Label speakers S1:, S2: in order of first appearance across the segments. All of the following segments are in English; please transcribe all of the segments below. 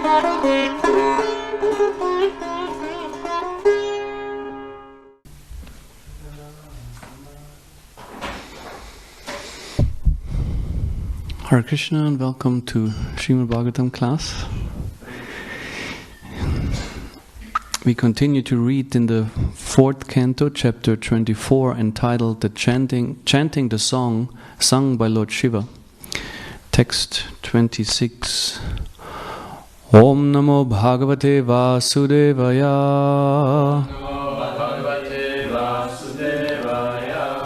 S1: Hare Krishna and welcome to Śrīmad-Bhāgavatam class. We continue to read in the 4th canto, chapter 24, entitled the Chanting the Song Sung by Lord Shiva. Text 26. Om Namo Bhagavate Vasudevaya.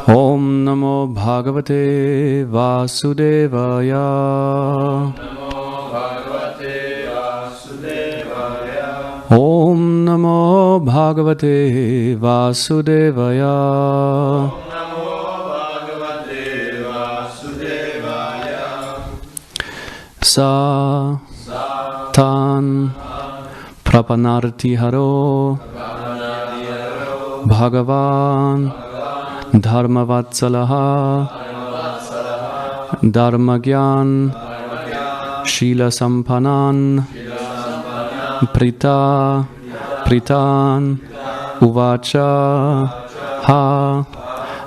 S1: Om Namo Bhagavate Vasudevaya. Om Namo Bhagavate Vasudevaya. Sa tan prapanarti haro Bhagavan Dharmavatsalaha Dharmagyan Shila Sampanan Pritan Uvacha Ha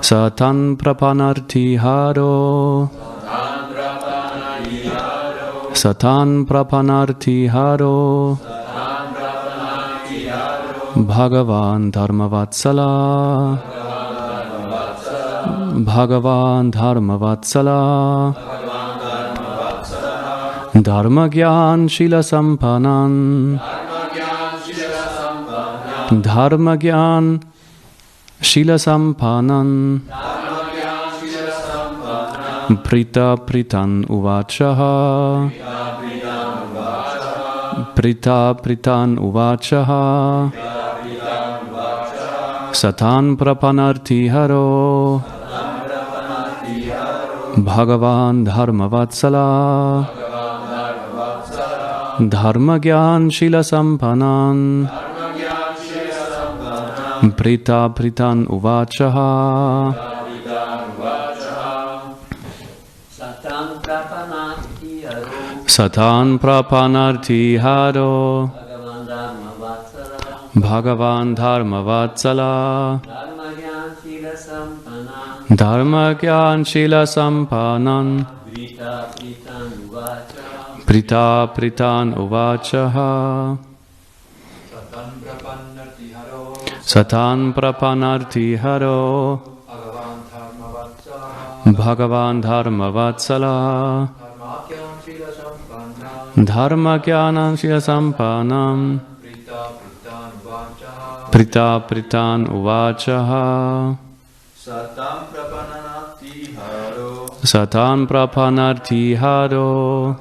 S1: Satan Prapanarti Haro Satan Prapanarti Haro Bhagavan Dharmavatsala Bhagavan Dharmavatsala Dharmagyan Shila Sampanan Dharmagyan Shila Sampanan Pritan Uvachaha Pritan Uvachaha Satan Prapanarti Haro Bhagavan Dharmavatsala Dharmagyan Shila Sampanan Pritan Uvachaha Satan Prapanarti Haro Bhagavan Dharmavatsala Dharmagyan Shila Sampanan Pritan Uvachaha Satan Prapanarti Haro Bhagavan Dharmavatsala Dharmagyan Shila Sampanan Pritan Uvachaha Satan Prapanarti Haro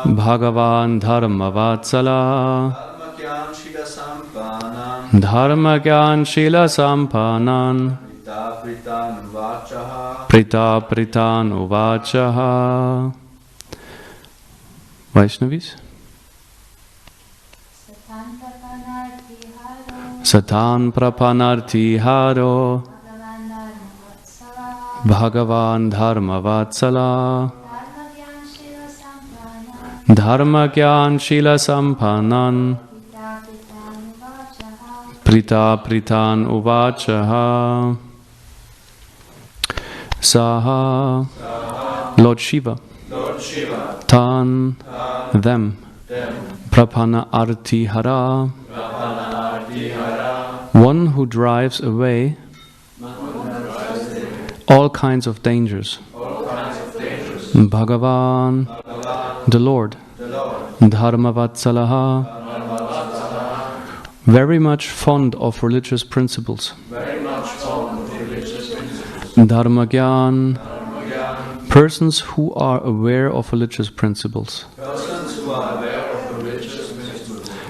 S1: Bhagavan Dharmavatsala Dharmagyan Shila Sampanan Pritan Uvachaha. Vaishnavis? Satan Prapanarti Haro Bhagavan Dharmavatsala Dharmagyan Shila Sampanan Pritan Uvachaha. Saha Lord Shiva Tan them Prapana Arti Hara one who drives away all kinds of dangers. Bhagavan the Lord Dharmavatsalaha very much fond of religious principles. Dharmagyan persons who are aware of religious principles.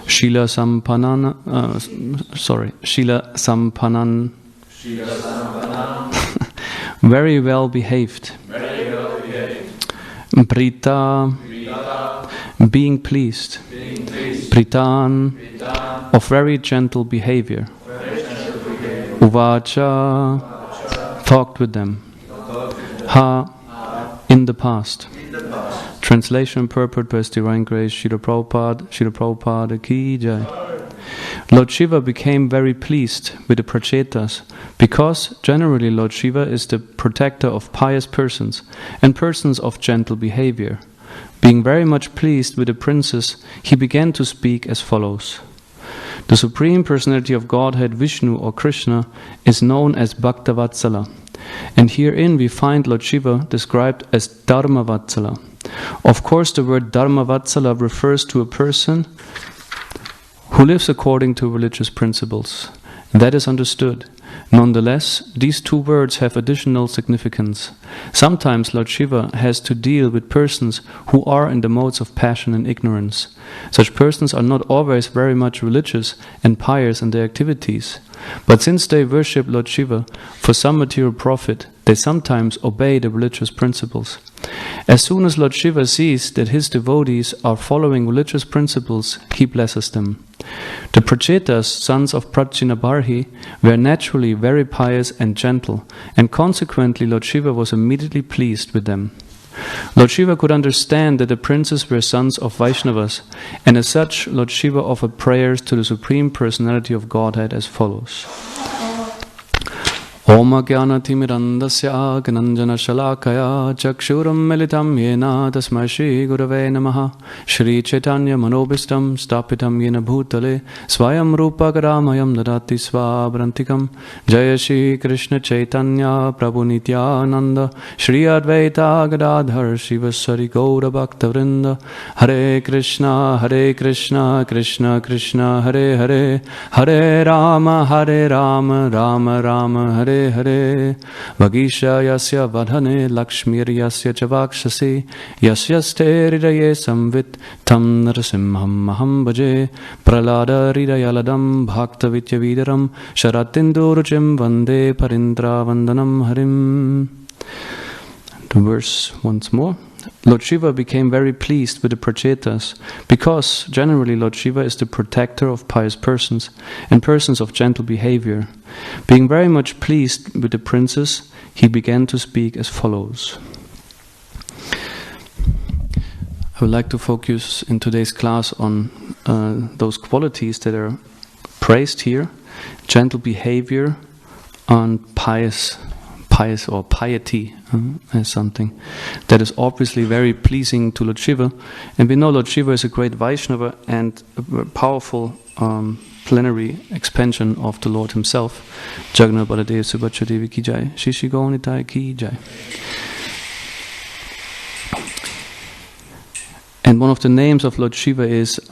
S1: Shila Sampanan very well behaved. Prita being pleased. Pritan of very gentle behavior. Uvacha talked with them. Ha in the past. Translation and purport by His Divine Grace, Srila Prabhupada Ki Jai. Lord Shiva became very pleased with the prachetas because generally Lord Shiva is the protector of pious persons and persons of gentle behavior. Being very much pleased with the princes, he began to speak as follows. The Supreme Personality of Godhead, Vishnu or Krishna, is known as Bhaktavatsala, and herein we find Lord Shiva described as Dharmavatsala. Of course, the word Dharmavatsala refers to a person who lives according to religious principles. That is understood. Nonetheless, these two words have additional significance. Sometimes Lord Shiva has to deal with persons who are in the modes of passion and ignorance. Such persons are not always very much religious and pious in their activities. But since they worship Lord Shiva for some material profit, they sometimes obey the religious principles. As soon as Lord Shiva sees that his devotees are following religious principles, he blesses them. The Prachetas, sons of Prajnabarhi, were naturally very pious and gentle, and consequently Lord Shiva was immediately pleased with them. Lord Shiva could understand that the princes were sons of Vaishnavas, and as such Lord Shiva offered prayers to the Supreme Personality of Godhead as follows. Om Ajnana-timirandasya Gananjana-shalakaya Chakshuram Militam Yena Tasmai Shri Gurave Namaha Shri Chaitanya Manobhistam Stapitam Yena Bhutale Swayam Rupa Garamayam Dadati Svabrantikam Jaya Shri Krishna Chaitanya Prabhu Nityananda Shri Advaita Gadadhar Shivasari Gaura Bhakta Vrinda Hare Krishna Krishna Krishna Hare Hare Hare Rama Rama Rama Hare Hare Vagisha Yasya Vadhane Lakshmir Yasya Chavakshasi Yasya Hridaye Samvit Tam Narasimham Maham Bhaje Pralada Hridayaladam Bhakta Vityavidaram Sharatinduruchim Vande Parindra Vandanam Harim. The verse once more. Lord Shiva became very pleased with the Prachetas because generally Lord Shiva is the protector of pious persons and persons of gentle behavior. Being very much pleased with the princes, he began to speak as follows. I would like to focus in today's class on those qualities that are praised here: gentle behavior and pious or piety as something that is obviously very pleasing to Lord Shiva. And we know Lord Shiva is a great Vaishnava and a powerful plenary expansion of the Lord himself. Jagannath Baladev Subhacha Devi Ki Jai, Shishi Gaunitai Ki Jai. And one of the names of Lord Shiva is it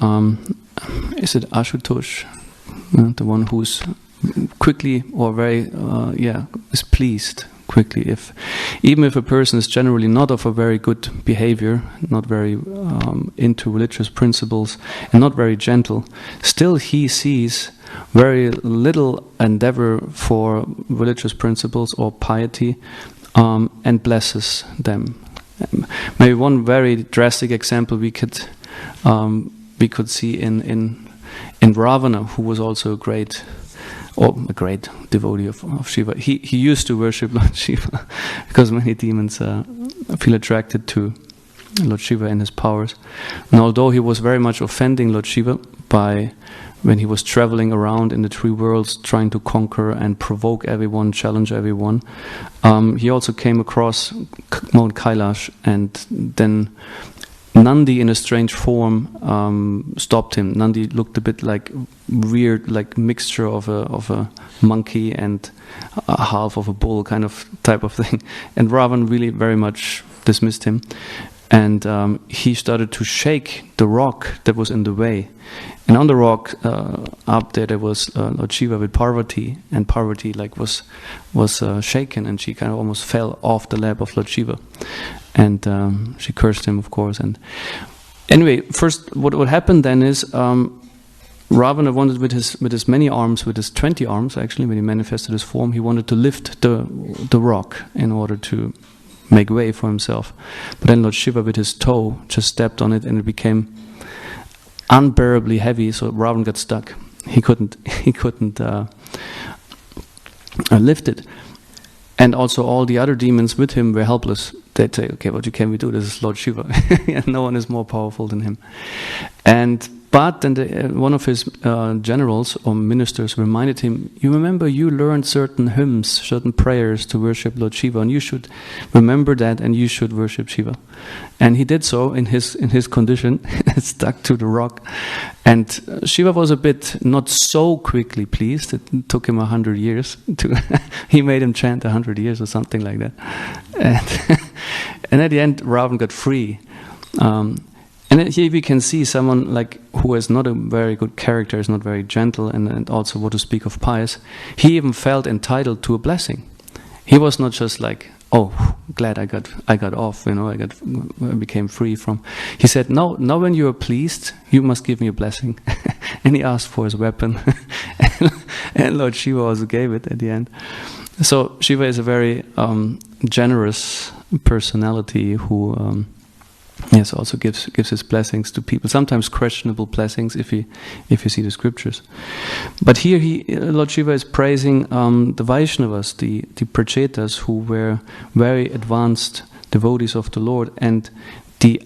S1: Ashutosh, the one who's quickly or very is pleased quickly. Even if a person is generally not of a very good behavior, not very into religious principles, and not very gentle, still he sees very little endeavor for religious principles or piety, and blesses them. Maybe one very drastic example we could see in Ravana, who was also a great devotee of Shiva. He used to worship Lord Shiva because many demons feel attracted to Lord Shiva and his powers. And although he was very much offending Lord Shiva when he was traveling around in the three worlds trying to conquer and provoke everyone, challenge everyone, he also came across Mount Kailash, and then Nandi in a strange form stopped him. Nandi looked a bit like weird, like mixture of a monkey and a half of a bull kind of type of thing. And Ravan really very much dismissed him. And he started to shake the rock that was in the way. And on the rock up there was Lord Shiva with Parvati, and Parvati was shaken, and she kind of almost fell off the lap of Lord Shiva. And she cursed him, of course. And anyway, first, what happened then is Ravana wanted with his many arms, with his 20 arms actually, when he manifested his form, he wanted to lift the rock in order to make way for himself. But then Lord Shiva with his toe just stepped on it, and it became unbearably heavy. So Ravana got stuck. He couldn't lift it. And also all the other demons with him were helpless. they'd say, okay, what can we do? This is Lord Shiva. And no one is more powerful than him. But then one of his generals or ministers reminded him, you remember you learned certain hymns, certain prayers to worship Lord Shiva, and you should remember that and you should worship Shiva. And he did so in his condition, stuck to the rock. And Shiva was a bit not so quickly pleased. It took him 100 years. He made him chant 100 years or something like that. And at the end, Ravan got free. And here we can see someone like who is not a very good character, is not very gentle, and also, what to speak of, pious. He even felt entitled to a blessing. He was not just like, oh, glad I got off, I became free from. He said, no, now when you are pleased, you must give me a blessing. And he asked for his weapon, and Lord Shiva also gave it at the end. So Shiva is a very generous personality who. Yes, also gives his blessings to people. Sometimes questionable blessings, if you see the scriptures. But here Lord Shiva is praising the Vaishnavas, the Prachetas, who were very advanced devotees of the Lord, and the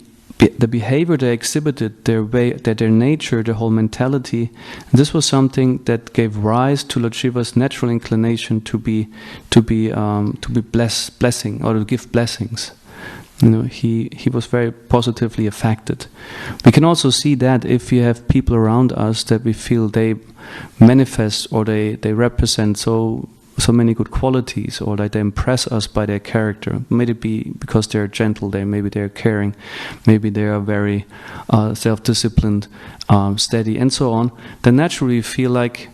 S1: behavior they exhibited, their way, their nature, their whole mentality. This was something that gave rise to Lord Shiva's natural inclination to be blessing or to give blessings. He was very positively affected. We can also see that if we have people around us that we feel they manifest or they represent so many good qualities, or that they impress us by their character. May it be because they're gentle, maybe they're caring, maybe they are very self-disciplined, steady, and so on. Then naturally we feel like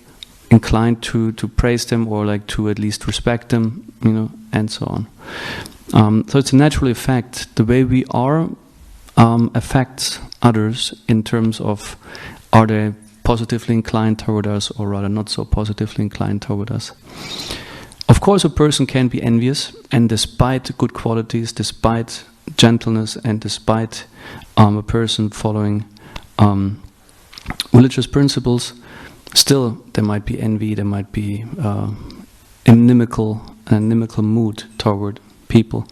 S1: inclined to praise them, or like to at least respect them, and so on. So it's a natural effect. The way we are affects others in terms of, are they positively inclined toward us, or rather not so positively inclined toward us. Of course, a person can be envious, and despite good qualities, despite gentleness, and despite a person following religious principles, still there might be envy, there might be inimical mood toward people.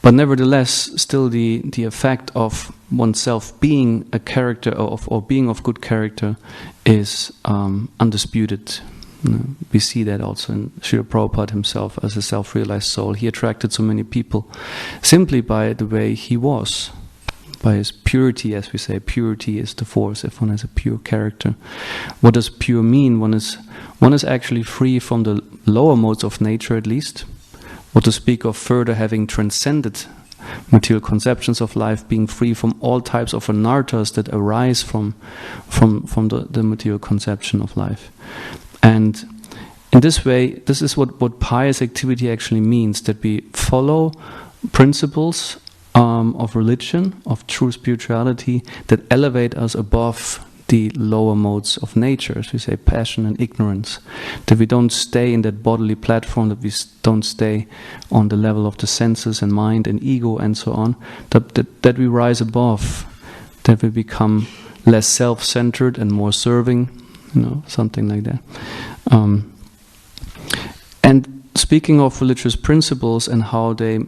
S1: But nevertheless, still the effect of oneself being a character or being of good character is undisputed. We see that also in Srila Prabhupada himself as a self-realized soul. He attracted so many people simply by the way he was, by his purity, as we say. Purity is the force if one has a pure character. What does pure mean? One is actually free from the lower modes of nature, at least. Or to speak of further having transcended material conceptions of life, being free from all types of anarthas that arise from the material conception of life. And in this way, this is what pious activity actually means, that we follow principles of religion, of true spirituality, that elevate us above the lower modes of nature, as we say, passion and ignorance. That we don't stay in that bodily platform, that we don't stay on the level of the senses and mind and ego and so on, that we rise above, that we become less self-centered and more serving, something like that. And speaking of religious principles and how they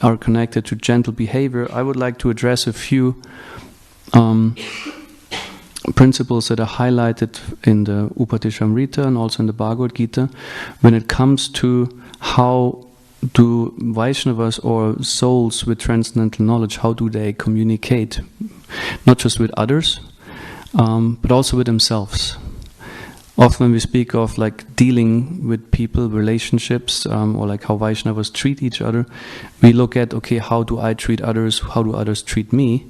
S1: are connected to gentle behavior, I would like to address a few principles that are highlighted in the Upadeshamrita and also in the Bhagavad Gita when it comes to how do Vaishnavas or souls with transcendental knowledge, how do they communicate, not just with others, but also with themselves. Often when we speak of like dealing with people, relationships, or like how Vaishnavas treat each other, we look at, okay, how do I treat others, how do others treat me,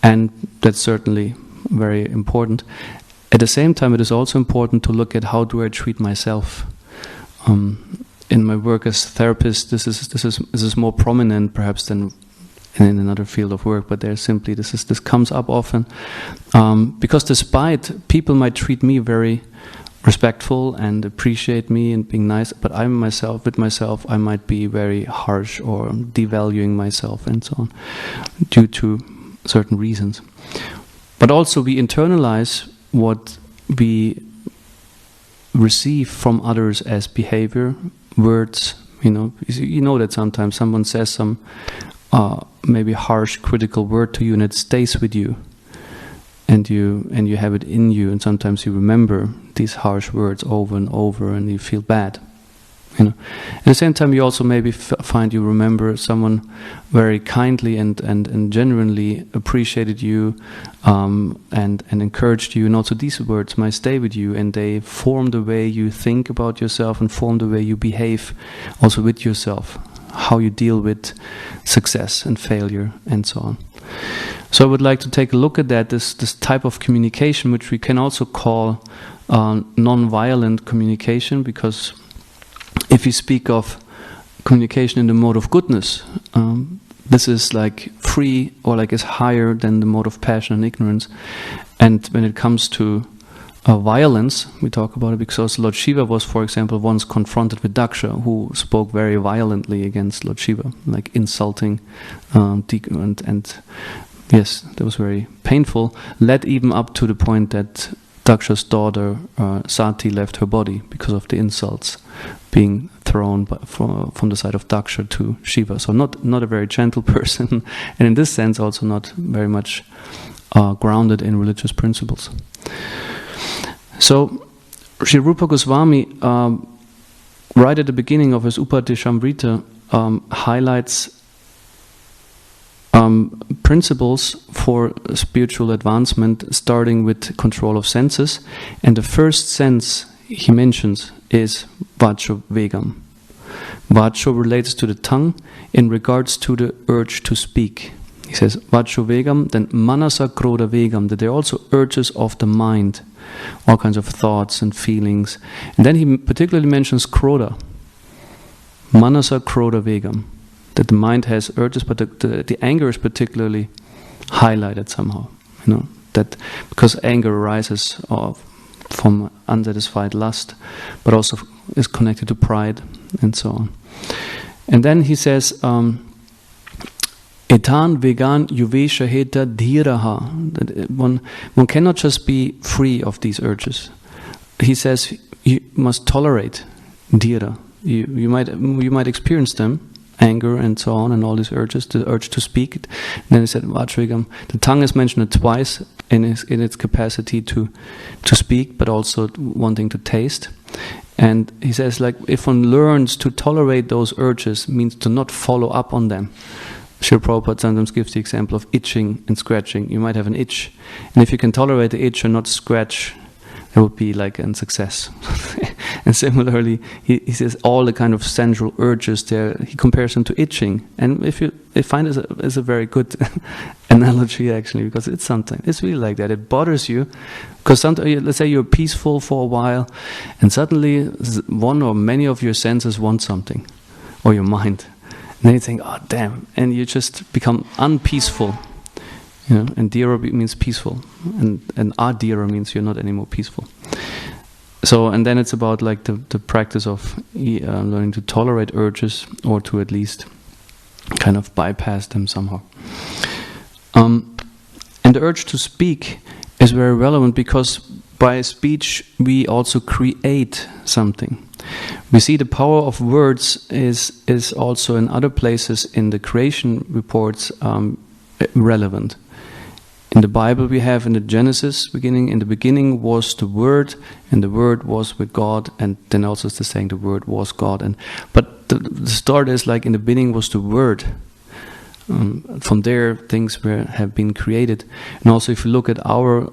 S1: and that's certainly very important. At the same time, it is also important to look at how do I treat myself. In my work as a therapist, this is more prominent perhaps than in another field of work, but there's simply this comes up often because despite people might treat me very respectful and appreciate me and being nice, but with myself I might be very harsh or devaluing myself and so on due to certain reasons. But also we internalize what we receive from others as behavior, words, You know that sometimes someone says some maybe harsh, critical word to you, and it stays with you, and you have it in you, and sometimes you remember these harsh words over and over, and you feel bad. At the same time, you also maybe find you remember someone very kindly and genuinely appreciated you and encouraged you, and also these words might stay with you, and they form the way you think about yourself and form the way you behave also with yourself, how you deal with success and failure and so on. So I would like to take a look at that, this type of communication, which we can also call non-violent communication, because if you speak of communication in the mode of goodness, this is like free, or like is higher than the mode of passion and ignorance. And when it comes to violence, we talk about it because Lord Shiva was, for example, once confronted with Daksha, who spoke very violently against Lord Shiva, like insulting, and yes, that was very painful, led even up to the point that Daksha's daughter Sati left her body because of the insults being thrown from the side of Daksha to Shiva. So not a very gentle person, and in this sense also not very much grounded in religious principles. So Sri Rupa Goswami, right at the beginning of his Upadeshamrita, highlights principles for spiritual advancement, starting with control of senses. And the first sense he mentions is Vacho Vegam. Vacho relates to the tongue in regards to the urge to speak. He says Vacho Vegam, then Manasa Krodha Vegam, that there are also urges of the mind, all kinds of thoughts and feelings. And then he particularly mentions Krodha, Manasa Krodha Vegam, that the mind has urges, but the anger is particularly highlighted somehow. That because anger arises from unsatisfied lust, but also is connected to pride and so on. And then he says, Etan vegan yuvesha heta dhiraha. That one cannot just be free of these urges. He says you must tolerate dhira. You might experience them, anger and so on, and all these urges, the urge to speak. And then he said Vajragam. The tongue is mentioned twice in its capacity to speak, but also wanting to taste. And he says, like, if one learns to tolerate those urges, means to not follow up on them. Srila Prabhupada sometimes gives the example of itching and scratching. You might have an itch, and if you can tolerate the itch and not scratch, that would be like a success. And similarly, he says all the kind of sensual urges there, he compares them to itching. And I find it is a very good analogy actually, because it's something. It's really like that. It bothers you, because sometimes, let's say you're peaceful for a while, and suddenly one or many of your senses want something, or your mind. And then you think, oh damn, and you just become unpeaceful. And dhira means peaceful, and adhira means you're not anymore peaceful. So, and then it's about like the practice of learning to tolerate urges, or to at least kind of bypass them somehow. And the urge to speak is very relevant, because by speech we also create something. We see the power of words is also in other places in the creation reports relevant. In the Bible we have in the Genesis beginning, in the beginning was the Word, and the Word was with God, and then also it's the saying the Word was God. But the start is like in the beginning was the Word. From there things have been created. And also if you look at our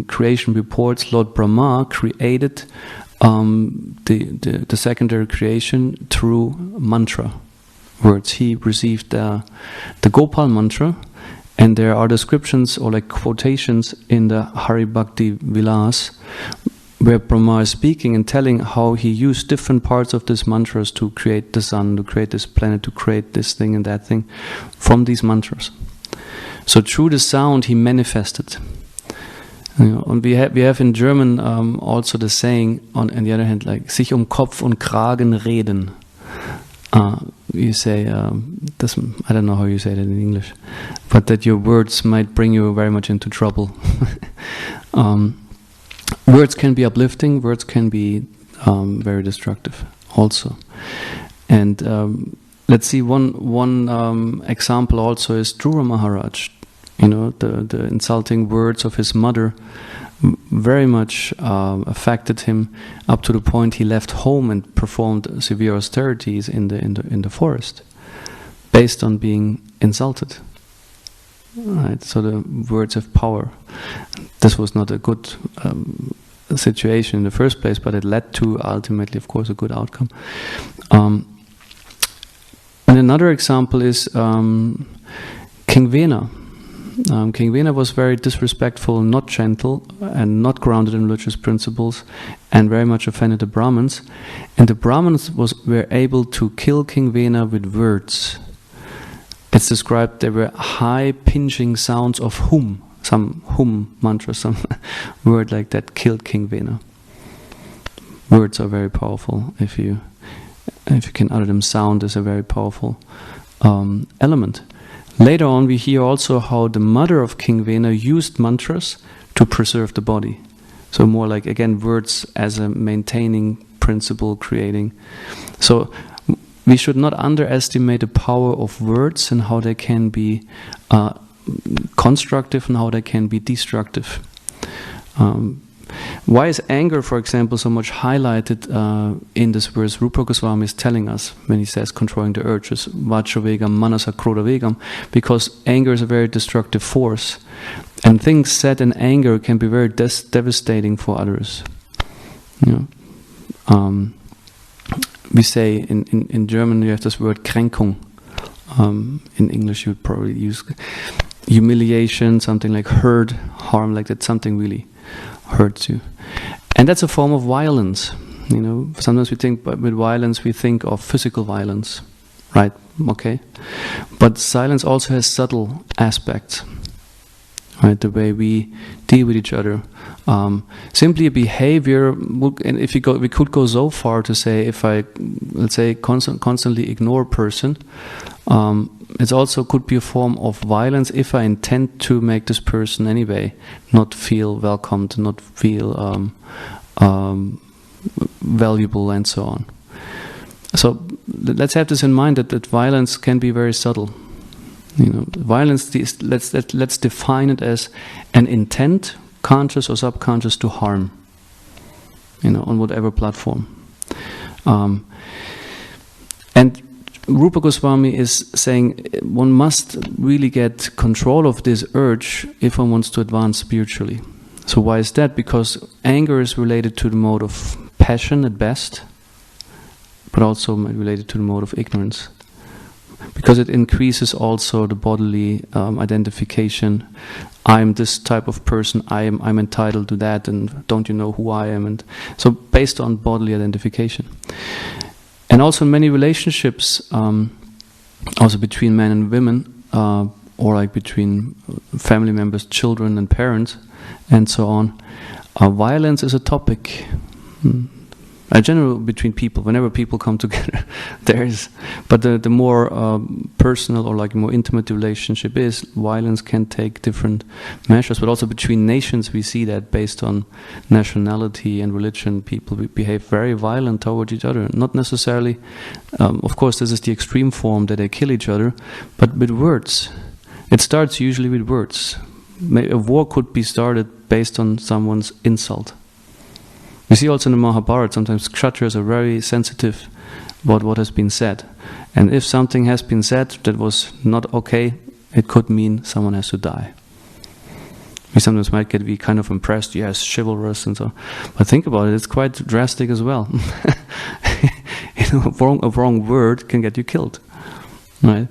S1: creation reports, Lord Brahma created the secondary creation through mantra words. He received the Gopal mantra. And there are descriptions or like quotations in the Hari Bhakti Vilas where Brahma is speaking and telling how he used different parts of these mantras to create the sun, to create this planet, to create this thing and that thing from these mantras. So through the sound he manifested. And we have in German also the saying on the other hand, like sich Kopf und Kragen reden. You say, I don't know how you say that in English, but that your words might bring you very much into trouble. Words can be uplifting, words can be very destructive also. And let's see, one example also is Dhruva Maharaj. The insulting words of his mother very much affected him, up to the point he left home and performed severe austerities in the forest, based on being insulted. Right, so the words have power. This was not a good situation in the first place, but it led to ultimately, of course, a good outcome. And another example is King Vena. King Vena was very disrespectful, not gentle, and not grounded in religious principles, and very much offended the Brahmins. And the Brahmins were able to kill King Vena with words. It's described there were high pinching sounds of hum, some hum mantra, some word like that killed King Vena. Words are very powerful. If you can utter them, sound is a very powerful element. Later on, we hear also how the mother of King Vena used mantras to preserve the body. So more like, again, words as a maintaining principle, creating. So we should not underestimate the power of words and how they can be constructive and how they can be destructive. Why is anger, for example, so much highlighted in this verse? Rupa Goswami is telling us when he says controlling the urges, Vacha Vegam, Manasa Krodha Vegam, because anger is a very destructive force. And things said in anger can be very devastating for others. We say in German you have this word Kränkung. In English you would probably use humiliation, something like hurt, harm, like that, something really hurts you. And that's a form of violence. Sometimes we think with violence we think of physical violence, right? Okay. But silence also has subtle aspects, right? The way we deal with each other. Simply a behavior, and we could go so far to say, if I, let's say, constantly ignore a person, it also could be a form of violence if I intend to make this person anyway not feel welcomed, not feel valuable, and so on. So let's have this in mind, that violence can be very subtle. Violence, let's define it as an intent, conscious or subconscious, to harm, on whatever platform. And Rupa Goswami is saying one must really get control of this urge if one wants to advance spiritually. So why is that? Because anger is related to the mode of passion at best, but also related to the mode of ignorance. Because it increases also the bodily identification. I'm this type of person, I'm entitled to that, and don't you know who I am? And so based on bodily identification. And also in many relationships, also between men and women, or like between family members, children and parents, and so on, violence is a topic. In general, between people, whenever people come together, there is. But the more personal or like more intimate the relationship is, violence can take different measures. But also between nations, we see that based on nationality and religion, people behave very violent towards each other. Not necessarily, of course, this is the extreme form that they kill each other, but with words. It starts usually with words. A war could be started based on someone's insult. We see also in the Mahabharata, sometimes Kshatriyas are very sensitive about what has been said. And if something has been said that was not okay, it could mean someone has to die. We sometimes might be kind of impressed, yes, chivalrous and so. But think about it, it's quite drastic as well. A wrong word can get you killed, right?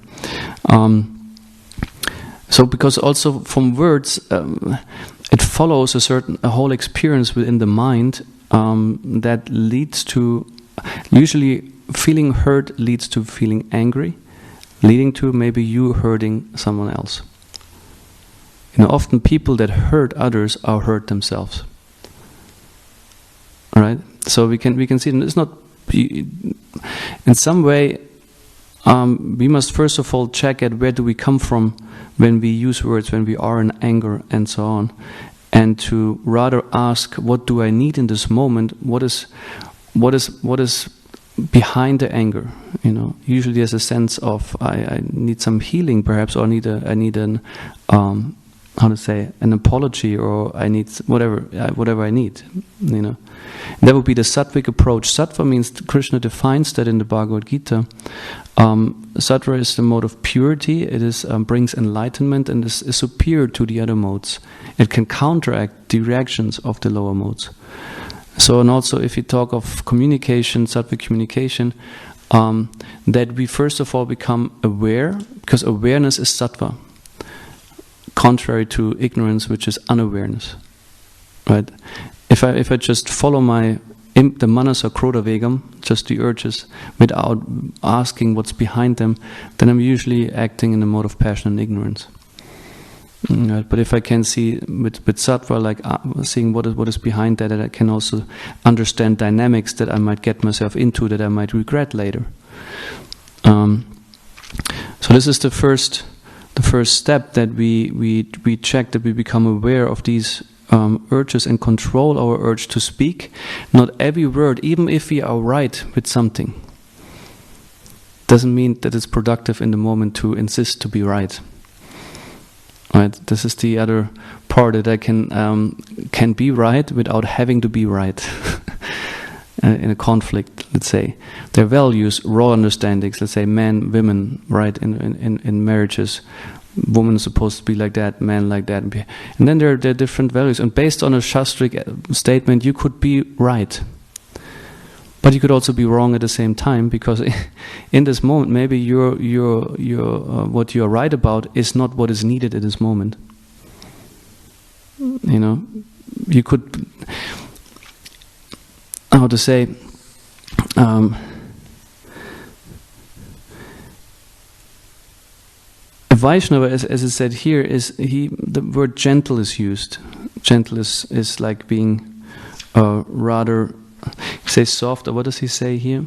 S1: So because also from words, it follows a whole experience within the mind that leads to, usually feeling hurt leads to feeling angry, leading to maybe you hurting someone else. Often people that hurt others are hurt themselves. All right, so we can see it's not in some way. We must first of all check at where do we come from when we use words, when we are in anger and so on, and to rather ask, what do I need in this moment? What is behind the anger. Usually there's a sense of I need some healing, perhaps, or I need an an apology, or I need whatever I need. That would be the sattvic approach. Sattva means, Krishna defines that in the Bhagavad Gita. Sattva is the mode of purity. It brings enlightenment and is superior to the other modes. It can counteract the reactions of the lower modes. So, and also if you talk of communication, sattvic communication, that we first of all become aware, because awareness is sattva, contrary to ignorance, which is unawareness. Right? If I just follow the manasa krodha vegam, just the urges, without asking what's behind them, then I'm usually acting in the mode of passion and ignorance. Right? But if I can see with sattva, like seeing what is behind that I can also understand dynamics that I might get myself into, that I might regret later. So this is the first step, that we check, that we become aware of these urges and control our urge to speak. Not every word, even if we are right with something, doesn't mean that it's productive in the moment to insist to be right. Right? This is the other part, that I can be right without having to be right. In a conflict, let's say, their values, raw understandings. Let's say men, women, right? In marriages, woman is supposed to be like that, man like that, and then there are different values. And based on a shastric statement, you could be right, but you could also be wrong at the same time, because in this moment, maybe your what you are right about is not what is needed at this moment. You could. How to say? A Vaishnava, as is said here, the word gentle is used. Gentle is like being rather, say soft, or what does he say here?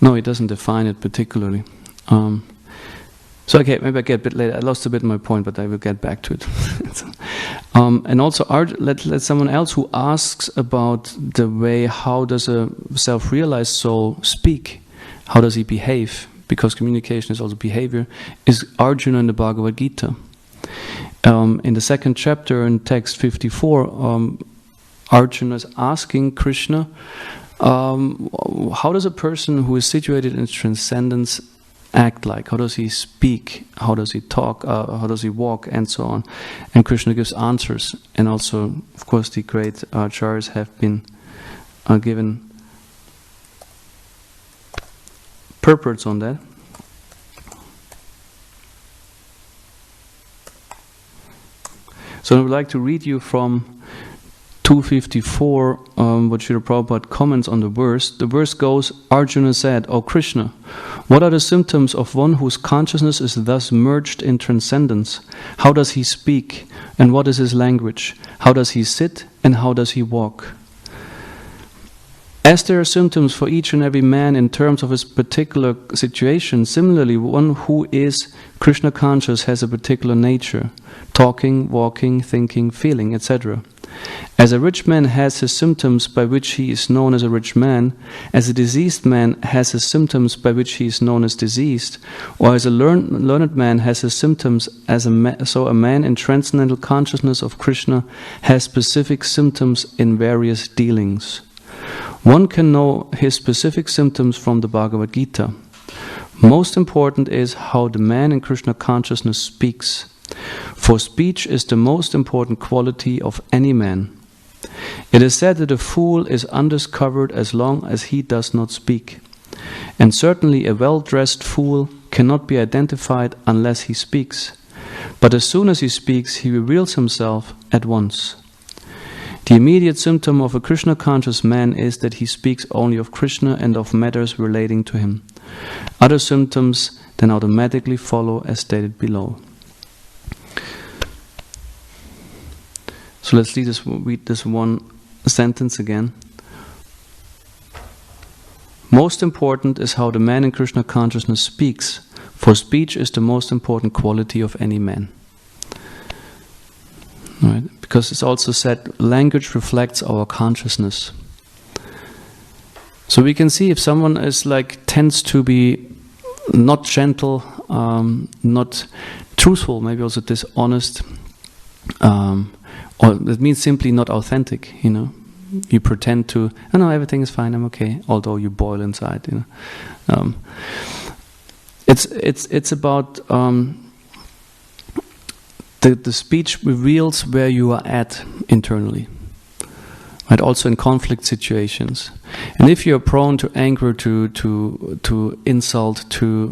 S1: No, he doesn't define it particularly. So okay, maybe I get a bit later. I lost a bit my point, but I will get back to it. And also, let someone else who asks about the way, how does a self-realized soul speak? How does he behave? Because communication is also behavior. Is Arjuna in the Bhagavad Gita? In the second chapter, in text 54, Arjuna is asking Krishna, how does a person who is situated in transcendence act like? How does he speak? How does he talk? How does he walk? And so on. And Krishna gives answers. And also, of course, the great acharyas have been given purports on that. So I would like to read you from 254, what Srila Prabhupada comments on the verse. The verse goes, Arjuna said, O Krishna, what are the symptoms of one whose consciousness is thus merged in transcendence? How does he speak? And what is his language? How does he sit? And how does he walk? As there are symptoms for each and every man in terms of his particular situation, similarly, one who is Krishna conscious has a particular nature, talking, walking, thinking, feeling, etc. As a rich man has his symptoms by which he is known as a rich man, as a diseased man has his symptoms by which he is known as diseased, or as a learned man has his symptoms, so a man in transcendental consciousness of Krishna has specific symptoms in various dealings. One can know his specific symptoms from the Bhagavad Gita. Most important is how the man in Krishna consciousness speaks. For speech is the most important quality of any man. It is said that a fool is undiscovered as long as he does not speak. And certainly a well-dressed fool cannot be identified unless he speaks. But as soon as he speaks, he reveals himself at once. The immediate symptom of a Krishna-conscious man is that he speaks only of Krishna and of matters relating to him. Other symptoms then automatically follow as stated below. So let's read this one sentence again. Most important is how the man in Krishna consciousness speaks. For speech is the most important quality of any man. Right? Because it's also said, language reflects our consciousness. So we can see if someone is tends to be not gentle, not truthful, maybe also dishonest, or that means simply not authentic. You pretend to, oh no, everything is fine, I'm okay, although you boil inside. It's about the speech reveals where you are at internally, right? Also in conflict situations, and if you are prone to anger, to insult, to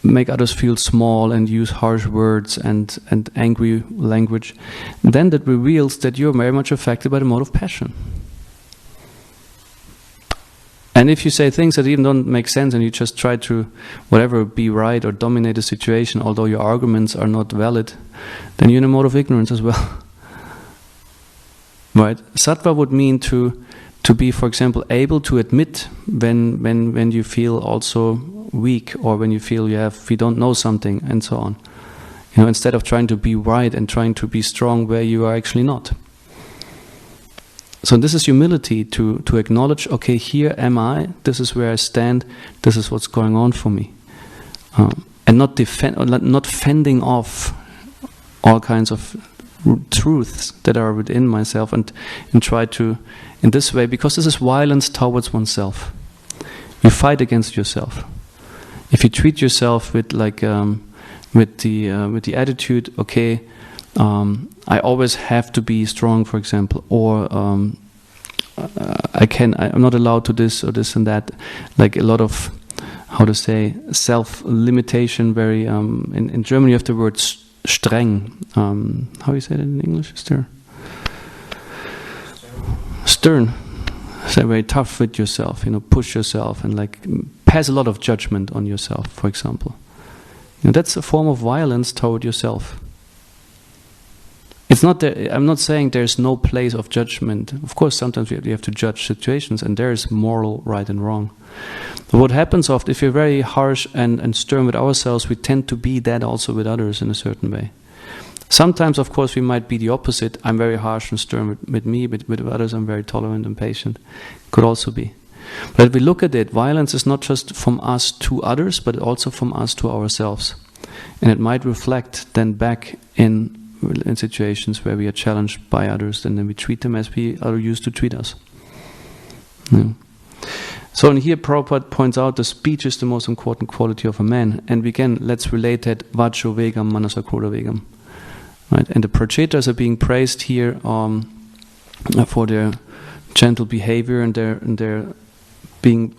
S1: make others feel small and use harsh words and angry language, then that reveals that you're very much affected by the mode of passion. And if you say things that even don't make sense and you just try to, be right or dominate the situation, although your arguments are not valid, then you're in a mode of ignorance as well. Right? Sattva would mean to be, for example, able to admit when you feel also weak, or when you feel you don't know something, and so on. Instead of trying to be right and trying to be strong where you are actually not. So this is humility, to acknowledge, okay, here am I, this is where I stand, this is what's going on for me. And not fending off all kinds of truths that are within myself and try to, in this way, because this is violence towards oneself. You fight against yourself. If you treat yourself with the attitude, okay, I always have to be strong, for example, or I'm not allowed to this or this and that, like a lot of, self-limitation, very, in German you have the word streng, how do you say that in English? Stern. So very tough with yourself, push yourself and pass a lot of judgment on yourself, for example. That's a form of violence toward yourself. It's not that, I'm not saying there's no place of judgment. Of course, sometimes you have to judge situations, and there is moral right and wrong. But what happens often, if we're very harsh and stern with ourselves, we tend to be that also with others in a certain way. Sometimes, of course, we might be the opposite. I'm very harsh and stern with me, but with others I'm very tolerant and patient. Could also be. But if we look at it, violence is not just from us to others, but also from us to ourselves. And it might reflect then back in situations where we are challenged by others, and then we treat them as we are used to treat us. Yeah. So in here Prabhupada points out the speech is the most important quality of a man, and let's relate that vacho vegam manasa krodha vegam. Right? And the prachetas are being praised here for their gentle behavior and their being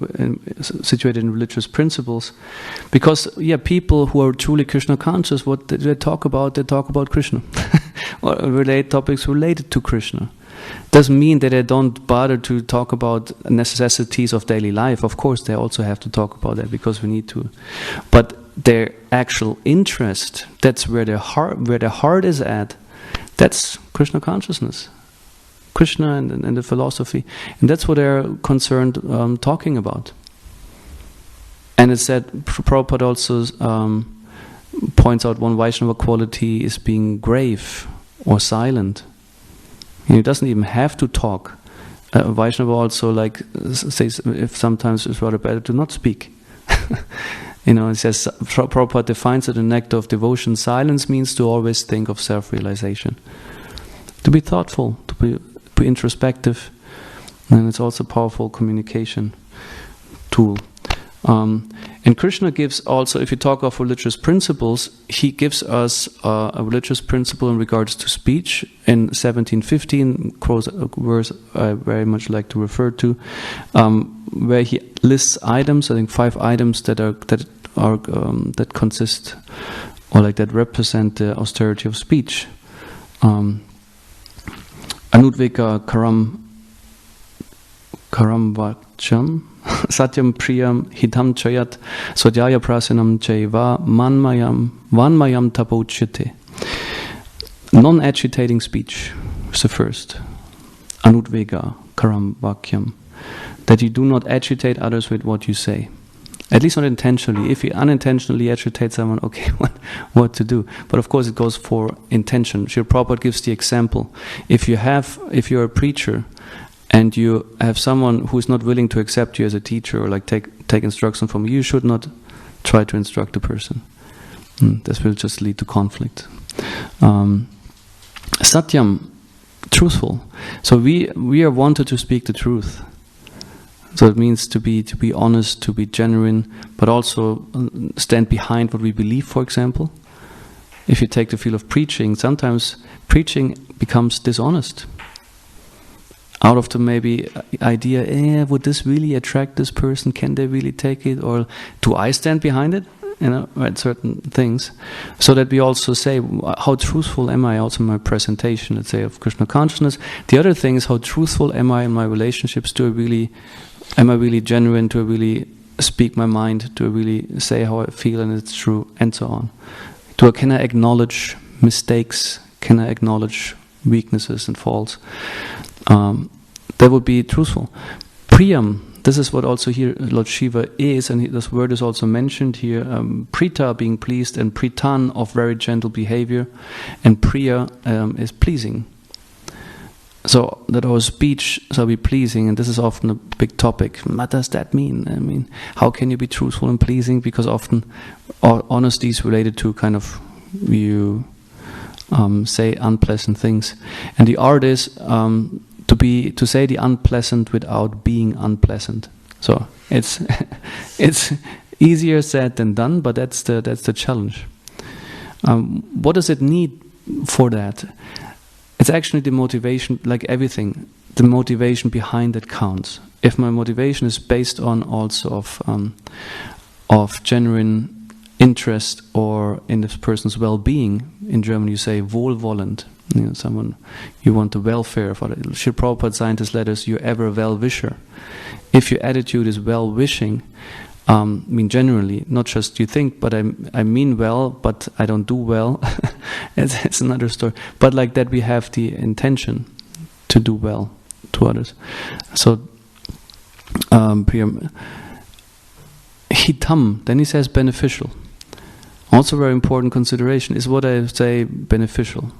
S1: situated in religious principles, because people who are truly Krishna conscious, what they talk about Krishna or relate topics related to Krishna. Doesn't mean that they don't bother to talk about necessities of daily life. Of course they also have to talk about that, because we need to, but their actual interest, that's where their heart is at, that's Krishna consciousness, Krishna and the philosophy, and that's what they're concerned talking about. And it said, Prabhupada also points out one Vaishnava quality is being grave or silent. He doesn't even have to talk. Vaishnava also says if sometimes it's rather better to not speak. It says, Prabhupada defines it in the nectar of devotion, silence means to always think of self-realization. To be thoughtful, to be introspective, and it's also a powerful communication tool. And Krishna gives also, if you talk of religious principles, he gives us a religious principle in regards to speech. In 1715, quotes a verse I very much like to refer to, where he lists items, I think 5 items that consist or that represent the austerity of speech. Anudveka karam vacham satyam priyam hitam chayat swadhyaya prasanam chaiva vanmayam tapochyate. Non-agitating speech is the first. Anudvega karam vakyam, that you do not agitate others with what you say. At least not intentionally. If you unintentionally agitate someone, okay, what to do? But of course it goes for intention. Srila Prabhupada gives the example. If you're a preacher and you have someone who is not willing to accept you as a teacher or like take instruction from you should not try to instruct the person. This will just lead to conflict. Satyam, truthful. So we are wanted to speak the truth. So it means to be honest, to be genuine, but also stand behind what we believe, for example. If you take the field of preaching, sometimes preaching becomes dishonest. Out of the maybe idea, would this really attract this person? Can they really take it? Or do I stand behind it? Right, certain things. So that we also say, how truthful am I also in my presentation, let's say, of Krishna consciousness? The other thing is, how truthful am I in my relationships? Am I really genuine? Do I really speak my mind? Do I really say how I feel and it's true? And so on. Can I acknowledge mistakes? Can I acknowledge weaknesses and faults? That would be truthful. Priyam, this is what also here Lord Shiva is, and this word is also mentioned here. Prita, being pleased, and pritan, of very gentle behavior, and priya is pleasing. So that our speech shall be pleasing, and this is often a big topic. What does that mean? I mean, how can you be truthful and pleasing? Because often honesty is related to kind of you say unpleasant things, and the art is to say the unpleasant without being unpleasant. So it's easier said than done, but that's the challenge. What does it need for that? It's actually the motivation, like everything, the motivation behind it counts. If my motivation is based on also of genuine interest or in this person's well-being, in German you say wohlwollend, someone you want the welfare for. Srila Prabhupada signed his letters, you're ever a well-wisher. If your attitude is well-wishing, generally, not just you think, but I mean well, but I don't do well. it's another story. But like that, we have the intention to do well to others. So, hitam, then he says beneficial. Also very important consideration, is what I say beneficial?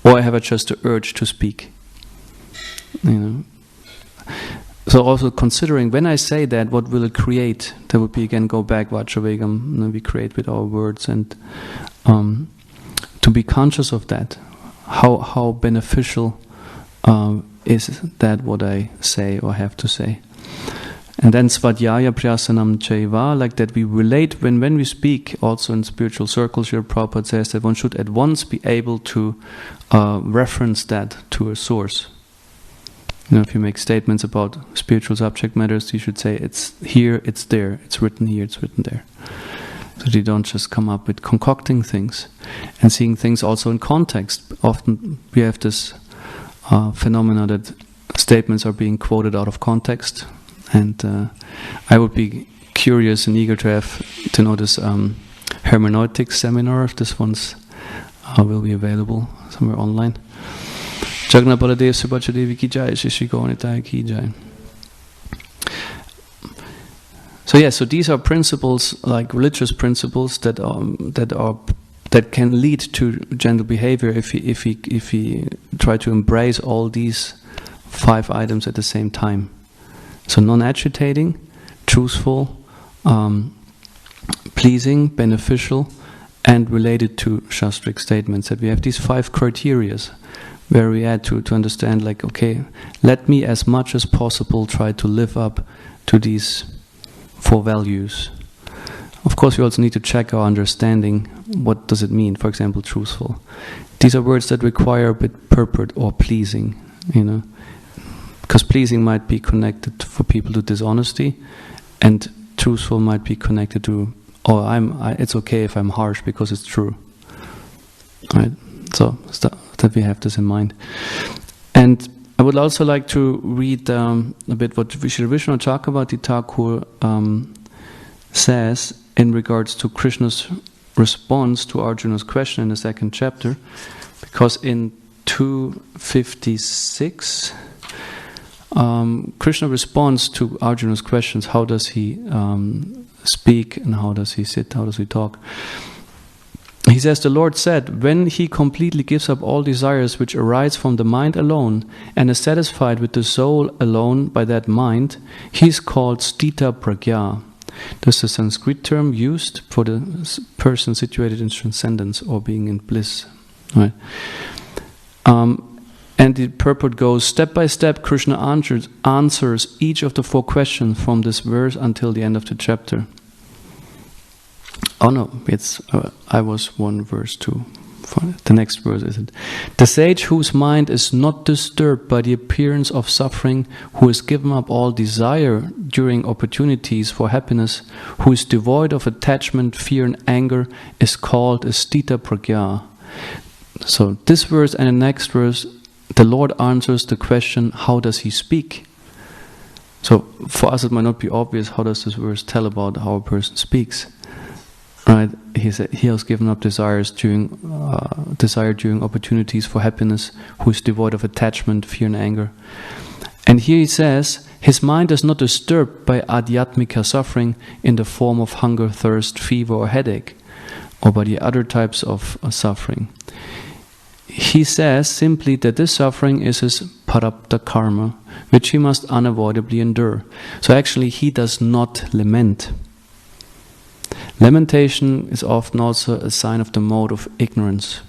S1: Or have I just the urge to speak? So also considering, when I say that, what will it create? That would be, again, go back, Vajravegam, we create with our words, and to be conscious of that. How beneficial is that what I say or have to say? And then svadhyaya pryasanam chaiva, like that we relate, when we speak, also in spiritual circles, Srila Prabhupada says that one should at once be able to reference that to a source. If you make statements about spiritual subject matters, you should say, it's here, it's there, it's written here, it's written there. So you don't just come up with concocting things and seeing things also in context. Often we have this phenomena that statements are being quoted out of context, and I would be curious and eager to know this hermeneutics seminar, if this one's will be available somewhere online. Jagannath Baladev Subhacha Devi ki jai, Shri Gauranitai ki jai. So these are principles, like religious principles, that can lead to gentle behavior if we try to embrace all these 5 items at the same time. So non-agitating, truthful, pleasing, beneficial, and related to shastric statements. That we have these 5 criteria where we had to understand, like, okay, let me as much as possible try to live up to these 4 values. Of course, we also need to check our understanding. What does it mean? For example, truthful. These are words that require a bit purport or pleasing, because pleasing might be connected for people to dishonesty, and truthful might be connected to, it's okay if I'm harsh because it's true. Right? So that we have this in mind. And I would also like to read a bit what Vishnu Chakravati Thakur says in regards to Krishna's response to Arjuna's question in the 2nd chapter, because in 256 Krishna responds to Arjuna's questions. How does he speak and how does he sit, how does he talk. He says, the Lord said, when he completely gives up all desires which arise from the mind alone and is satisfied with the soul alone by that mind, he is called Sthita Prajna. This is a Sanskrit term used for the person situated in transcendence or being in bliss. Right? And the purport goes, step by step, Krishna answers each of the 4 questions from this verse until the end of the chapter. Oh no, I was 1 verse 2. The next verse is it. The sage whose mind is not disturbed by the appearance of suffering, who has given up all desire during opportunities for happiness, who is devoid of attachment, fear and anger, is called a Sthita Prajna. So this verse and the next verse, the Lord answers the question, how does he speak? So for us it might not be obvious, how does this verse tell about how a person speaks? Right? He said he has given up desire during opportunities for happiness, who is devoid of attachment, fear and anger. And here he says, his mind is not disturbed by adhyatmika suffering in the form of hunger, thirst, fever or headache, or by the other types of suffering. He says simply that this suffering is his prarabdha karma, which he must unavoidably endure. So actually he does not lament. Lamentation is often also a sign of the mode of ignorance,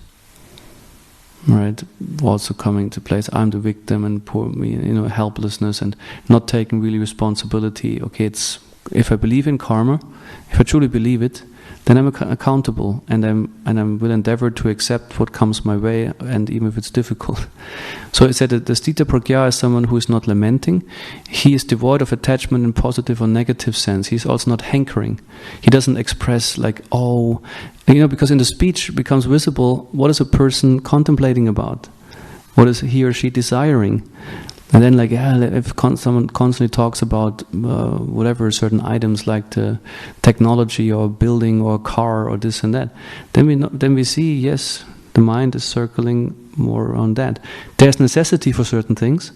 S1: right? Also coming to place, I'm the victim and poor me, helplessness and not taking really responsibility. Okay, if I believe in karma, if I truly believe it, then I'm accountable and I will endeavor to accept what comes my way, and even if it's difficult. So it said that the Sthita Prajna is someone who is not lamenting. He is devoid of attachment in positive or negative sense. He's also not hankering. He doesn't express because in the speech becomes visible what is a person contemplating about, what is he or she desiring. And then if someone constantly talks about whatever certain items like the technology or building or car or this and that, then we see, yes, the mind is circling more on that. There's necessity for certain things,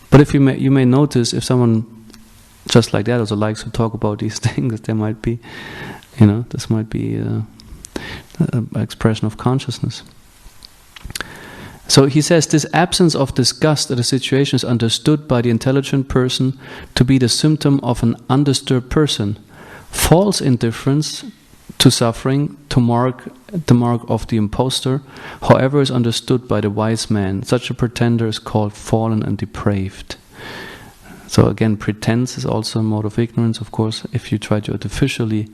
S1: but if you may notice, if someone just like that also likes to talk about these things, there might be, this might be an expression of consciousness. So he says this absence of disgust at a situation is understood by the intelligent person to be the symptom of an undisturbed person. False indifference to suffering, the mark of the impostor, however, is understood by the wise man. Such a pretender is called fallen and depraved. So again, pretense is also a mode of ignorance, of course. If you try to artificially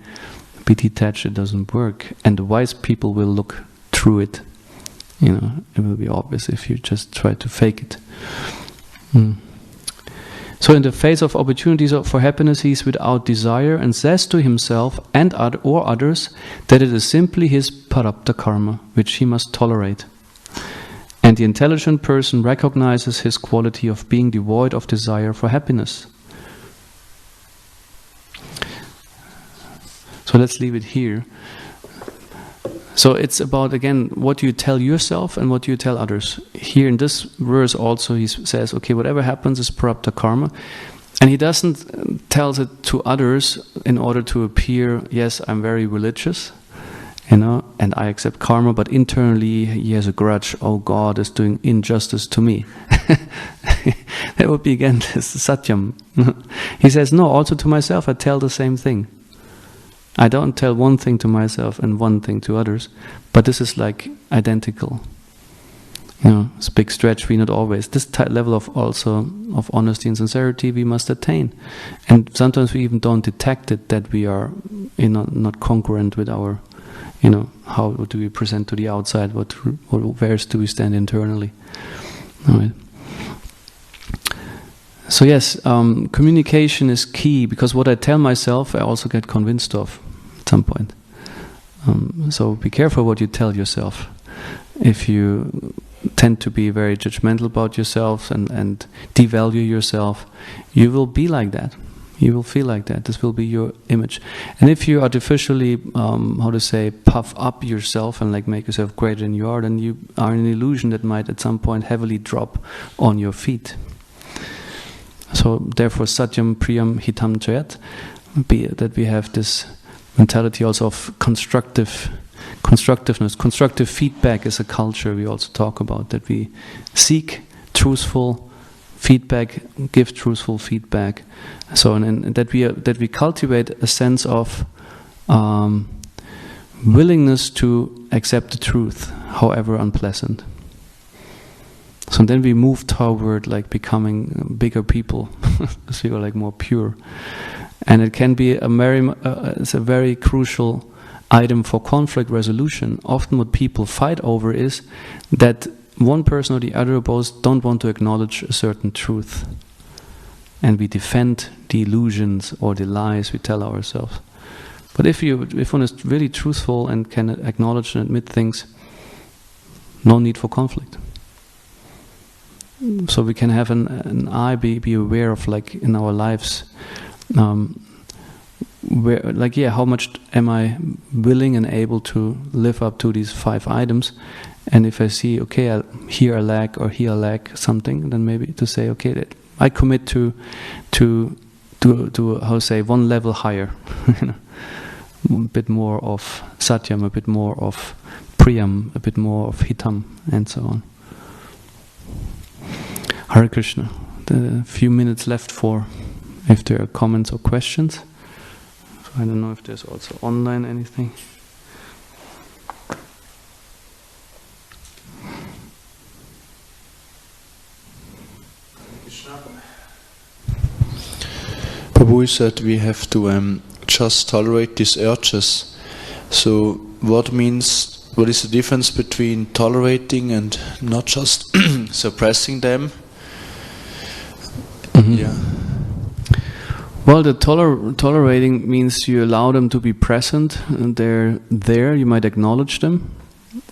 S1: be detached, it doesn't work. And the wise people will look through it. It will be obvious if you just try to fake it. So in the face of opportunities for happiness, he is without desire and says to himself and or others that it is simply his prarabdha karma, which he must tolerate. And the intelligent person recognizes his quality of being devoid of desire for happiness. So let's leave it here. So it's about, again, what you tell yourself and what you tell others. Here in this verse also he says, okay, whatever happens is prarabdha karma. And he doesn't tell it to others in order to appear, yes, I'm very religious, and I accept karma, but internally he has a grudge, oh, God is doing injustice to me. That would be, again, this satyam. He says, no, also to myself I tell the same thing. I don't tell one thing to myself and one thing to others, but this is like identical. It's a big stretch. We not always. This level of honesty and sincerity we must attain, and sometimes we even don't detect it that we are, not congruent with our, how do we present to the outside? Where do we stand internally? All right. So yes, communication is key, because what I tell myself I also get convinced of at some point. So be careful what you tell yourself. If you tend to be very judgmental about yourself and devalue yourself, you will be like that. You will feel like that. This will be your image. And if you artificially, puff up yourself and make yourself greater than you are, then you are in an illusion that might at some point heavily drop on your feet. So therefore, satyam priyam hitam jayat. that we have this mentality also of constructiveness. Constructive feedback is a culture we also talk about, that we seek truthful feedback, give truthful feedback, so and that we cultivate a sense of willingness to accept the truth, however unpleasant. So then we move toward like becoming bigger people, as we are like more pure, and it can be it's a very crucial item for conflict resolution. Often what people fight over is that one person or the other both don't want to acknowledge a certain truth, and we defend the illusions or the lies we tell ourselves. But if one is really truthful and can acknowledge and admit things, no need for conflict. So we can have an eye, be aware of, like, in our lives, where, like, how much am I willing and able to live up to these 5 items? And if I see, okay, here I lack or here I lack something, then maybe to say, okay, I commit to how to say, one level higher, a bit more of satyam, a bit more of priyam, a bit more of hitam, and so on. Hare Krishna. The few minutes left for if there are comments or questions. So I don't know if there's also online anything.
S2: Prabhu said we have to just tolerate these urges. So what is the difference between tolerating and not just suppressing them?
S1: Mm-hmm. Yeah. Well, the tolerating means you allow them to be present, and they're there. You might acknowledge them,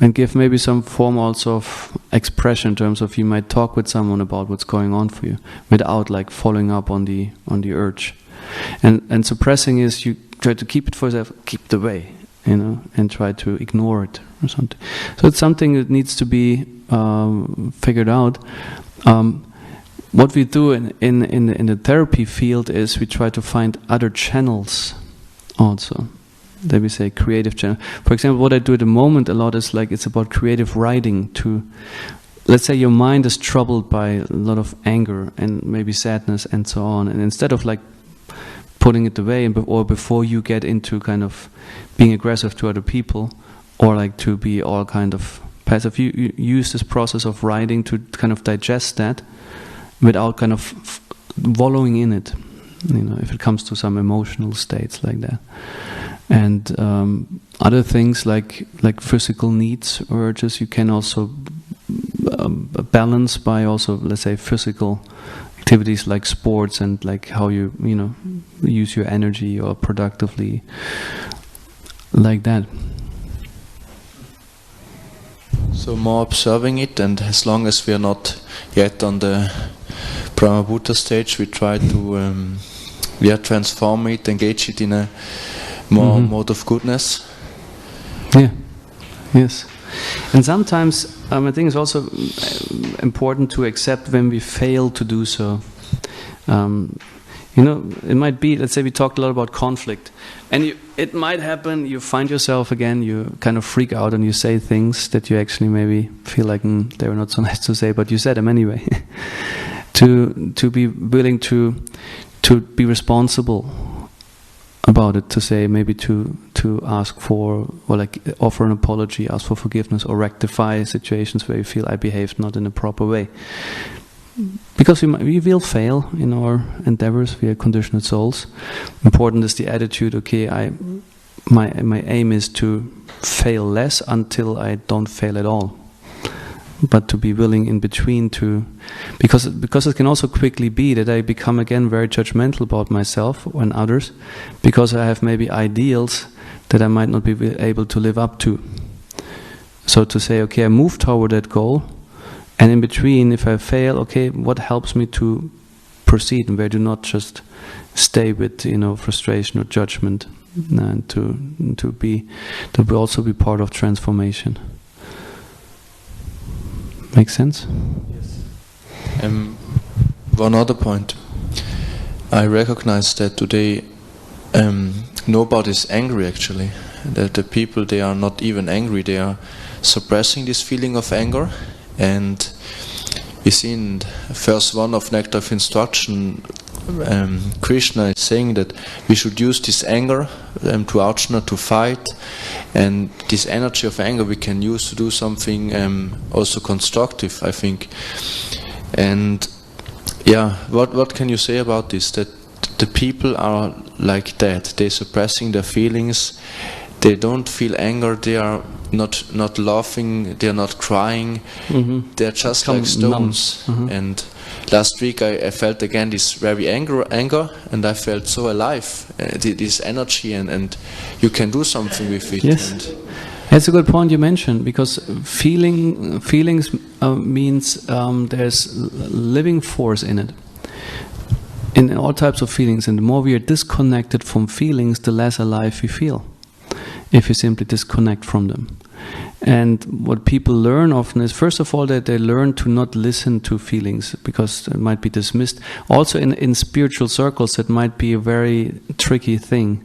S1: and give maybe some form also of expression in terms of you might talk with someone about what's going on for you, without like following up on the urge. And suppressing is you try to keep it for yourself, keep it away, and try to ignore it or something. So it's something that needs to be figured out. What we do in the therapy field is we try to find other channels also. That we say creative channel. For example, what I do at the moment a lot is like it's about creative writing. Let's say your mind is troubled by a lot of anger and maybe sadness and so on, and instead of like putting it away or before you get into kind of being aggressive to other people or like to be all kind of passive, you use this process of writing to kind of digest that without kind of wallowing in it, if it comes to some emotional states like that. And other things like physical needs, urges, you can also balance by also, let's say, physical activities like sports and like how you use your energy or productively, like that.
S2: So more observing it, and as long as we are not yet on the Brahma-Bhuta stage, we try to transform it, engage it in a more mode of goodness.
S1: Yeah. Yes. And sometimes I think it's also important to accept when we fail to do so. It might be, let's say we talked a lot about conflict, and it might happen, you find yourself again, you kind of freak out and you say things that you actually maybe feel like they were not so nice to say, but you said them anyway. to be willing to be responsible about it, to say maybe to ask for, or like offer an apology, ask for forgiveness, or rectify situations where you feel I behaved not in a proper way. Because we will fail in our endeavors, we are conditioned souls. Important is the attitude, okay, my aim is to fail less until I don't fail at all. But to be willing in between because it can also quickly be that I become again very judgmental about myself and others, because I have maybe ideals that I might not be able to live up to. So to say, okay, I move toward that goal, and in between, if I fail, okay, what helps me to proceed, and where do not just stay with frustration or judgment, and to also be part of transformation. Makes sense?
S2: Yes. One other point. I recognize that today nobody's angry actually. The people, they are not even angry, they are suppressing this feeling of anger. And we see in verse 1 of Nectar of Instruction, Krishna is saying that we should use this anger to Arjuna to fight, and this energy of anger we can use to do something also constructive, I think. And yeah, what can you say about this? That the people are like that, they're suppressing their feelings, they don't feel anger, they are not laughing, they are not crying, they're just like stones. And last week I felt again this very anger, and I felt so alive, this energy, and you can do something with it.
S1: Yes,
S2: and
S1: that's a good point you mentioned, because feelings means there's living force in it. In all types of feelings, and the more we are disconnected from feelings, the less alive we feel, if you simply disconnect from them. And what people learn often is, first of all, that they learn to not listen to feelings, because it might be dismissed. Also in spiritual circles, that might be a very tricky thing,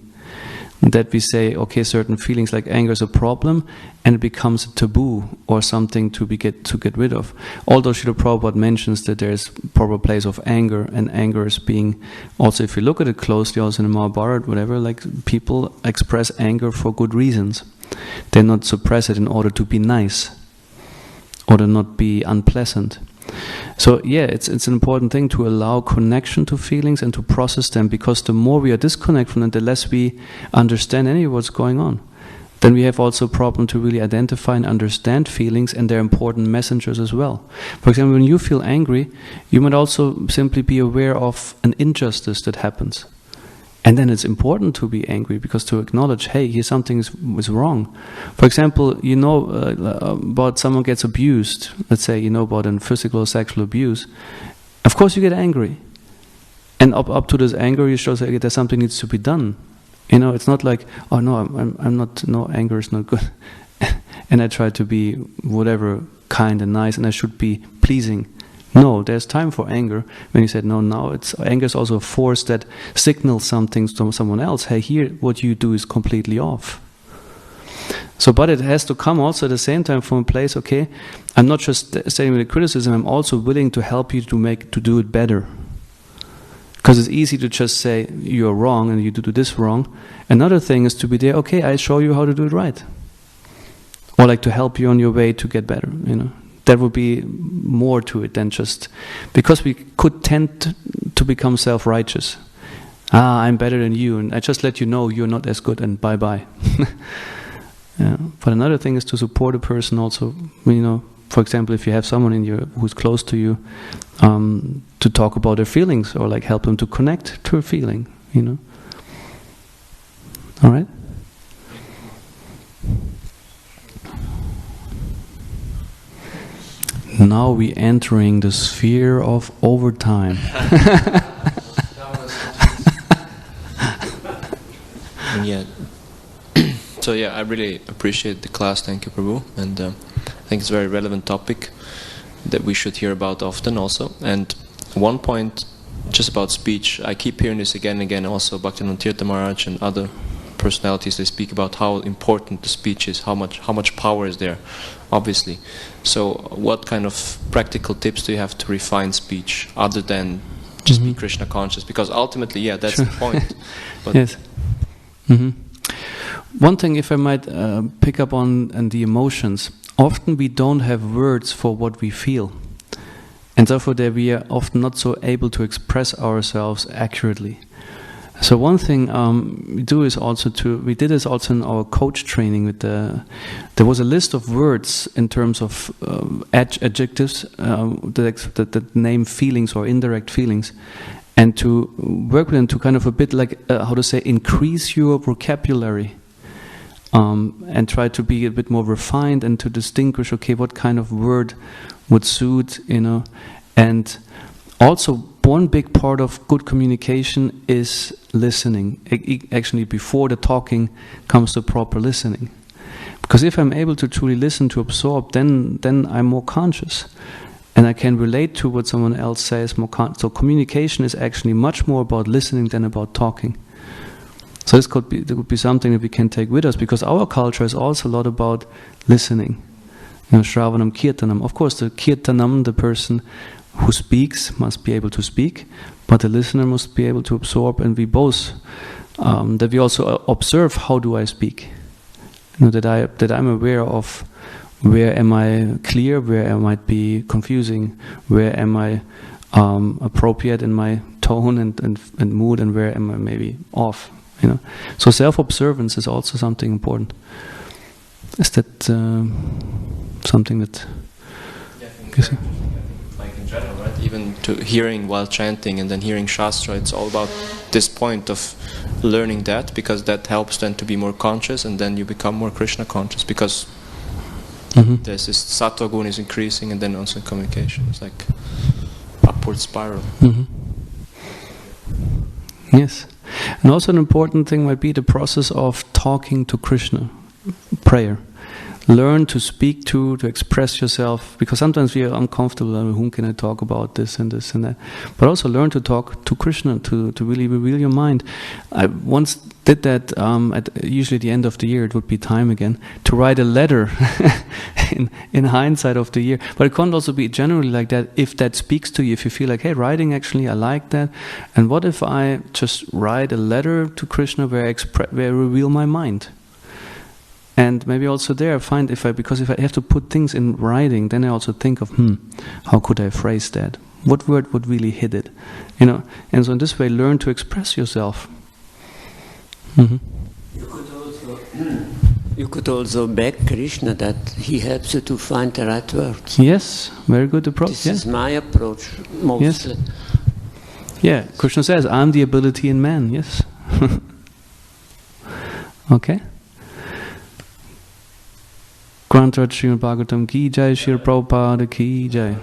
S1: that we say, okay, certain feelings like anger is a problem, and it becomes a taboo or something to get rid of. Although Srila Prabhupada mentions that there is proper place of anger, and anger is being, also if you look at it closely, also in the Mahabharata, whatever, like people express anger for good reasons. They not suppress it in order to be nice, or to not be unpleasant. So yeah, it's an important thing to allow connection to feelings and to process them, because the more we are disconnected from them, the less we understand any of what's going on. Then we have also a problem to really identify and understand feelings, and they're important messengers as well. For example, when you feel angry, you might also simply be aware of an injustice that happens. And then it's important to be angry, because to acknowledge, hey, here something is wrong. For example, you know about someone gets abused. Let's say you know about a physical or sexual abuse. Of course you get angry. And up to this anger, you should say that something needs to be done. You know, it's not like, oh no, I'm not, no, anger is not good. And I try to be whatever, kind and nice, and I should be pleasing. No, there's time for anger. When you said no, now anger is also a force that signals something to someone else. Hey, here what you do is completely off. So, but it has to come also at the same time from a place. Okay, I'm not just saying with the criticism. I'm also willing to help you to do it better. Because it's easy to just say you're wrong and you do this wrong. Another thing is to be there. Okay, I show you how to do it right, or like to help you on your way to get better. You know. There would be more to it than just, because we could tend to become self-righteous. I'm better than you, and I just let you know you're not as good, and bye-bye. Yeah. But another thing is to support a person also. You know, for example, if you have someone who's close to you, to talk about their feelings, or like help them to connect to a feeling. You know. All right. Now we're entering the sphere of overtime.
S3: Yeah. So yeah, I really appreciate the class. Thank you, Prabhu. And I think it's a very relevant topic that we should hear about often also. And one point, just about speech, I keep hearing this again and again. Also, Bhaktivinoda Tirtha Maharaj and other personalities, they speak about how important the speech is, how much power is there, obviously. So what kind of practical tips do you have to refine speech, other than just be Krishna conscious? Because ultimately, yeah, that's the point. But
S1: yes. One thing, if I might pick up on the emotions, often we don't have words for what we feel. And therefore we are often not so able to express ourselves accurately. So one thing we do is also we did this also in our coach training. There was a list of words in terms of adjectives that name feelings or indirect feelings, and to work with them to kind of a bit like increase your vocabulary, and try to be a bit more refined and to distinguish, okay, what kind of word would suit, you know, and also. One big part of good communication is listening. Actually, before the talking comes the proper listening. Because if I'm able to truly listen, to absorb, then I'm more conscious. And I can relate to what someone else says more. So communication is actually much more about listening than about talking. So there could be something that we can take with us, because our culture is also a lot about listening. Shravanam, Kirtanam. Of course, the Kirtanam, the person who speaks, must be able to speak, but the listener must be able to absorb, and we both, that we also observe, how do I speak? That I'm aware of where am I clear, where I might be confusing, where am I appropriate in my tone and mood, and where am I maybe off. So self-observance is also something important. Is that something that?
S3: Like in general, right? Even to hearing while chanting and then hearing Shastra, it's all about this point of learning that, because that helps then to be more conscious, and then you become more Krishna conscious, because there's this sattva guna is increasing, and then also communication. It's like upward spiral.
S1: Yes. And also an important thing might be the process of talking to Krishna, prayer. Learn to speak to express yourself, because sometimes we are uncomfortable. Whom can I talk about this and that? But also learn to talk to Krishna, to really reveal your mind. I once did that at usually the end of the year. It would be time again to write a letter in hindsight of the year. But it can't also be generally like that. If that speaks to you, if you feel like, hey, writing actually, I like that. And what if I just write a letter to Krishna where I reveal my mind? And maybe also there because if I have to put things in writing, then I also think of, how could I phrase that? What word would really hit it? And so in this way, learn to express yourself.
S4: You could also beg Krishna that he helps you to find the right words.
S1: Yes, very good approach.
S4: This is my approach, mostly.
S1: Yes. Yeah, Krishna says, I'm the ability in man, yes. Okay. Grantha Śrīmad-Bhāgavatam ki jai, Śrīla Prabhupada ki jai.